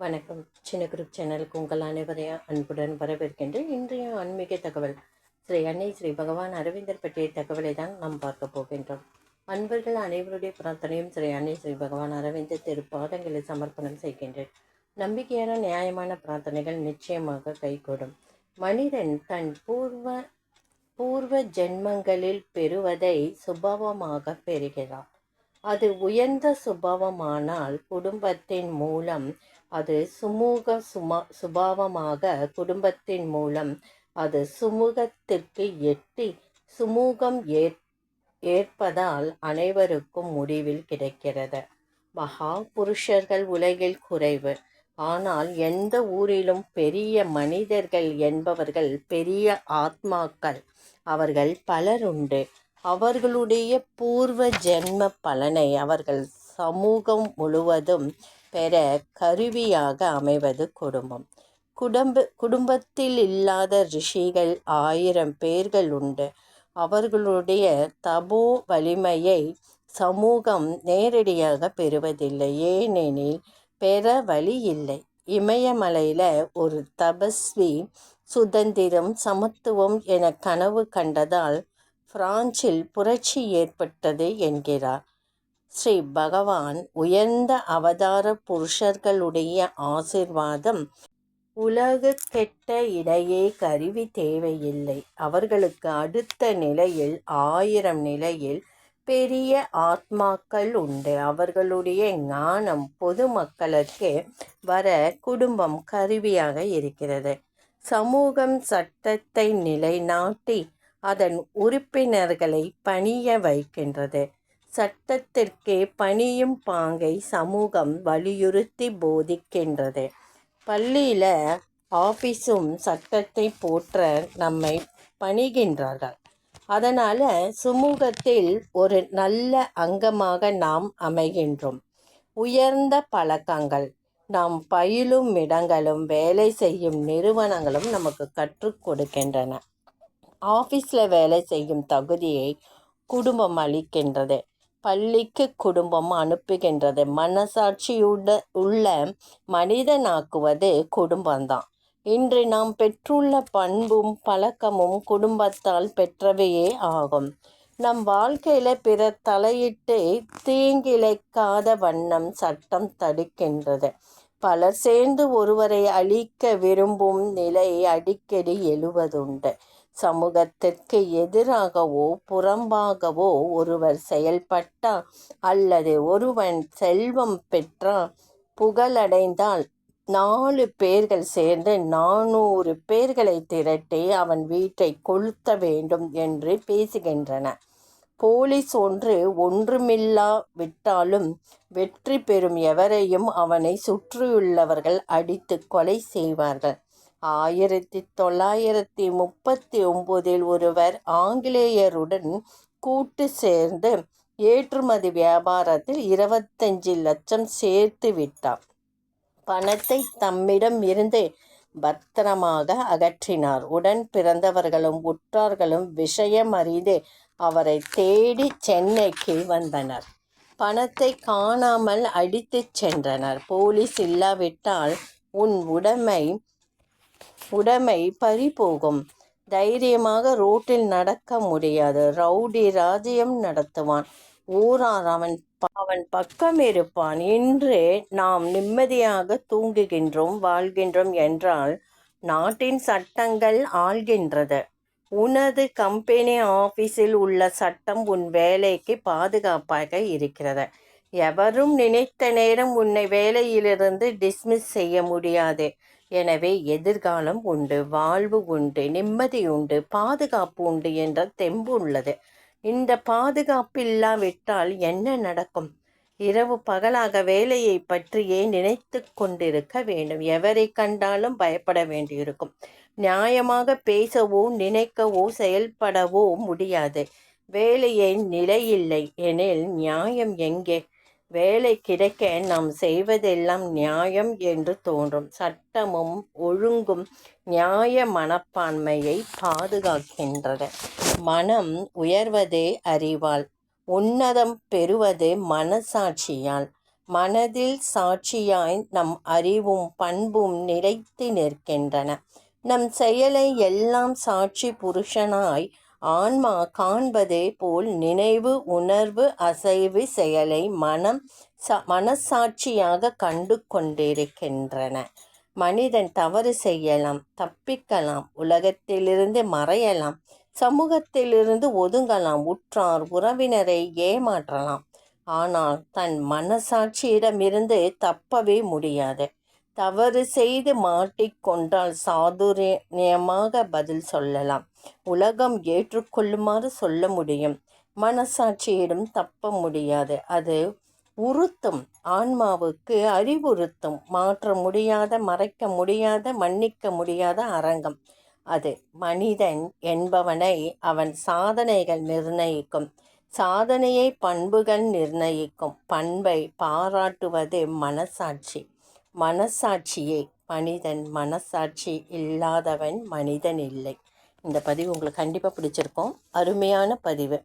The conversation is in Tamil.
வணக்கம். சின்ன குரூப் சேனலுக்கு உங்கள் அனைவரையும் அன்புடன் வரவேற்கின்றேன். இன்றைய ஆன்மீக தகவல் ஸ்ரீ அன்னை ஸ்ரீ பகவான் அரவிந்தர் பற்றிய தகவலை தான் நாம் பார்க்க போகின்றோம். அன்பர்கள் அனைவருடைய பிரார்த்தனையும் ஸ்ரீ அன்னை ஸ்ரீ பகவான் அரவிந்தர் திருப்பாதங்களை சமர்ப்பணம் செய்கின்றேன். நம்பிக்கையான நியாயமான பிரார்த்தனைகள் நிச்சயமாக கைகூடும். மனிதன் தன் பூர்வ ஜென்மங்களில் பெறுவதை சுபாவமாக பெறுகிறான். அது உயர்ந்த சுபாவமானால் குடும்பத்தின் மூலம் அது சுபாவமாக குடும்பத்தின் மூலம் அது சுமூகத்திற்கு எட்டி சுமூகம் ஏற்பதால் அனைவருக்கும் முடிவில் கிடைக்கிறது. மகா புருஷர்கள் உலகில் குறைவு. ஆனால் எந்த ஊரிலும் பெரிய மனிதர்கள் என்பவர்கள் பெரிய ஆத்மாக்கள் அவர்கள் பலருண்டு. அவர்களுடைய பூர்வ ஜென்ம பலனை அவர்கள் சமூகம் முழுவதும் பெற கருவியாக அமைவது குடும்பம். குடும்பத்தில் இல்லாத ரிஷிகள் 1000 பேர்கள் உண்டு. அவர்களுடைய தபோ வலிமையை சமூகம் நேரடியாக பெறுவதில்லை. ஏனெனில் பெற வழி இல்லை. இமயமலையில் ஒரு தபஸ்வி சுதந்திரம் சமத்துவம் என கனவு கண்டதால் பிரான்சில் புரட்சி ஏற்பட்டது என்கிறார். ஸ்ரீ பகவான் உயர்ந்த அவதார புருஷர்களுடைய ஆசிர்வாதம் உலகு கெட்ட இடையே கருவி தேவையில்லை. அவர்களுக்கு அடுத்த நிலையில் 1000 நிலையில் பெரிய ஆத்மாக்கள் உண்டு. அவர்களுடைய ஞானம் பொதுமக்களுக்கு வர குடும்பம் கருவியாக இருக்கிறது. சமூகம் சட்டத்தை நிலைநாட்டி அதன் உறுப்பினர்களை பணிய வைக்கின்றது. சட்டத்திற்கு பணியும் பாங்கை சமூகம் வலியுறுத்தி போதிக்கின்றது. பள்ளியில் ஆபீஸும் சட்டத்தை போற்ற நம்மை பணிகின்றார்கள். அதனால் சமூகத்தில் ஒரு நல்ல அங்கமாக நாம் அமைகின்றோம். உயர்ந்த பழக்கங்கள் நாம் பயிலும் இடங்களும் வேலை செய்யும் நிறுவனங்களும் நமக்கு கற்றுக் கொடுக்கின்றன. ஆஃபீஸில் வேலை செய்யும் தகுதியை குடும்பம் அளிக்கின்றது. பள்ளிக்கு குடும்பம் அனுப்புகின்றது. உள்ள மனிதனாக்குவது குடும்பம்தான். இன்று நாம் பெற்றுள்ள பண்பும் பழக்கமும் குடும்பத்தால் பெற்றவையே ஆகும். நம் வாழ்க்கையில் பிறர் தலையிட்டு தீங்கிழைக்காத வண்ணம் சட்டம் தடுக்கின்றது. பலர் சேர்ந்து ஒருவரை அழிக்க விரும்பும் நிலை அடிக்கடி எழுவதுண்டு. சமூகத்திற்கு எதிராகவோ புறம்பாகவோ ஒருவர் செயல்பட்டால் அல்லது ஒருவன் செல்வம் பெற்றால் புகழடைந்தால் 4 பேர்கள் சேர்ந்து 400 பேர்களை திரட்டி அவன் வீட்டை கொளுத்த வேண்டும் என்று பேசுகின்றன. போலீஸ் ஒன்றுமில்லா விட்டாலும் வெற்றி பெறும் எவரையும் அவனை சுற்றியுள்ளவர்கள் அடித்து கொலை செய்வார்கள். 1939 ஒருவர் ஆங்கிலேயருடன் கூட்டு சேர்ந்து ஏற்றுமதி வியாபாரத்தில் 25 லட்சம் சேர்த்து விட்டார். பணத்தை தம்மிடம் இருந்து பத்திரமாக அகற்றினார். உடன் பிறந்தவர்களும் உற்றார்களும் விஷயம் அறிந்து அவரை தேடி சென்னைக்கு வந்தனர். பணத்தை காணாமல் அடித்து சென்றனர். போலீஸ் இல்லாவிட்டால் உன் உடைமை பறிபோகும். தைரியமாக ரோட்டில் நடக்க முடியாது. ரவுடி ராஜ்யம் நடத்துவான். ஊரார் அவன் பக்கம் இருப்பான். இன்று நாம் நிம்மதியாக தூங்குகின்றோம் வாழ்கின்றோம் என்றால் நாட்டின் சட்டங்கள் ஆள்கின்றது. உனது கம்பெனி ஆபீஸில் உள்ள சட்டம் உன் வேலைக்கு பாதுகாப்பாக இருக்கிறது. எவரும் நினைத்த நேரம் உன்னை வேலையிலிருந்து டிஸ்மிஸ் செய்ய முடியாது. எனவே எதிர்காலம் உண்டு, வாழ்வு உண்டு, நிம்மதி உண்டு, பாதுகாப்பு உண்டு என்ற தெம்பு உள்ளது. இந்த பாதுகாப்பு இல்லாவிட்டால் என்ன நடக்கும்? இரவு பகலாக வேலையை பற்றியே நினைத்து கொண்டிருக்க வேண்டும். எவரை கண்டாலும் பயப்பட வேண்டியிருக்கும். நியாயமாக பேசவோ நினைக்கவோ செயல்படவோ முடியாது. வேலையை நிலையில்லை எனில் நியாயம் எங்கே? வேலை கிடைக்க நாம் செய்வதெல்லாம் நியாயம் என்று தோன்றும். சட்டமும் ஒழுங்கும் நியாய மனப்பான்மையை பாதுகாக்கின்றது. மனம் உயர்வது அறிவால், உன்னதம் பெறுவது மனசாட்சியால். மனதில் சாட்சியாய் நம் அறிவும் பண்பும் நிலைத்து நிற்கின்றன. நம் செயலை எல்லாம் சாட்சி புருஷனாய் ஆன்மா காண்பதே போல் நினைவு உணர்வு அசைவு செயலை மனசாட்சியாக கண்டு கொண்டிருக்கின்றன. மனிதன் தவறு செய்யலாம், தப்பிக்கலாம், உலகத்திலிருந்து மறையலாம், சமூகத்திலிருந்து ஒதுங்கலாம், உற்றார் உறவினரை ஏமாற்றலாம். ஆனால் தன் மனசாட்சியிடமிருந்து தப்பவே முடியாது. தவறு செய்து மாட்டிக்கொண்டால் சாதுரியமாக பதில் சொல்லலாம், உலகம் ஏற்றுக்கொள்ளுமாறு சொல்ல முடியும். மனசாட்சியிடம் தப்ப முடியாது. அது உறுத்தும், ஆன்மாவுக்கு அறிவுறுத்தும், மாற்ற முடியாத, மறைக்க முடியாத, மன்னிக்க முடியாத அரங்கம் அது. மனிதன் என்பவனை அவன் சாதனைகள் நிர்ணயிக்கும், சாதனையை பண்புகள் நிர்ணயிக்கும். பண்பை பாராட்டுவது மனசாட்சி. மனசாட்சியே மனிதன். மனசாட்சி இல்லாதவன் மனிதன் இல்லை. இந்த பதிவு உங்களுக்கு கண்டிப்பாக பிடிச்சிருக்கும். அருமையான பதிவு.